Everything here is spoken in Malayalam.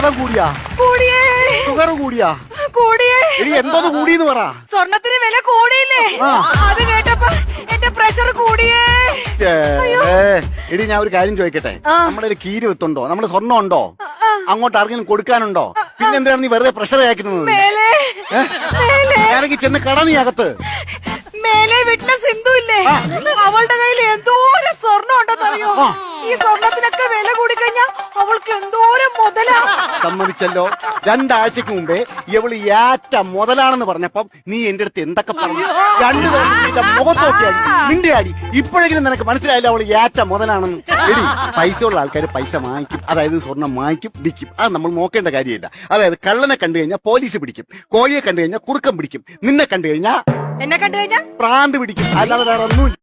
രക്തസമ്മർദ്ദം കൂടിയാ? കൂടിയേ ഷുഗർ കൂടിയാ? കൂടിയേ എടി എന്തോന്ന് കൂടിയെന്ന് പറ. സ്വർണത്തിന് വില കൂടിയില്ലേ? അത് കേട്ടപ്പോ എന്റെ പ്രഷർ കൂടിയേ. എടി ഞാൻ ഒരു കാര്യം ചോദിക്കട്ടെ, നമ്മുടെ ഒരു കീരി വിത്തുണ്ടോ? നമ്മുടെ സ്വർണ്ണം ഉണ്ടോ? അങ്ങോട്ട് ആർക്കെങ്കിലും കൊടുക്കാനുണ്ടോ? പിന്നെ എന്തിനാണ് നീ വെറുതെ പ്രഷർ അയക്കുന്നത്? ഞാനെങ്കിൽ ചെന്ന് കട നീ അകത്ത്. മേലെ വീട്ടിലെ സിന്ധു ഇല്ലേ, അവളുടെ കയ്യിൽ എന്തോരം സ്വർണ്ണം ഉണ്ടെന്നറിയോ? ഈ സ്വർണത്തിനൊക്കെ വില കൂടിക്കഴിഞ്ഞാ അവൾക്ക് എന്തോരം മുതലാ. സമ്മതിച്ചല്ലോ, 2 ആഴ്ചക്ക് മുമ്പേ ഇവള് ഏറ്റ മുതലാണെന്ന് പറഞ്ഞപ്പം നീ എന്റെ അടുത്ത് എന്തൊക്കെ പറഞ്ഞു? 2 ദിവസം നിന്റെ മുഖത്തോക്കി അടി, നിന്റെ അടി. ഇപ്പോഴെങ്കിലും നിനക്ക് മനസ്സിലായില്ല അവള് ഏറ്റ മുതലാണെന്ന്. എടി, പൈസ ഉള്ള ആൾക്കാർ പൈസ വാങ്ങിക്കും, അതായത് സ്വർണം വാങ്ങിക്കും, വിൽക്കും. അത് നമ്മൾ നോക്കേണ്ട കാര്യമില്ല. അതായത് കള്ളനെ കണ്ടു കഴിഞ്ഞാൽ പോലീസ് പിടിക്കും, കോഴിയെ കണ്ടു കഴിഞ്ഞാൽ കുറുക്കം പിടിക്കും, നിന്നെ കണ്ടു കഴിഞ്ഞാൽ എന്നെ കണ്ടു കഴിഞ്ഞാ പ്രാന്ത് പിടിക്കും, അല്ലാതെ വേറെ ഒന്നുമില്ല.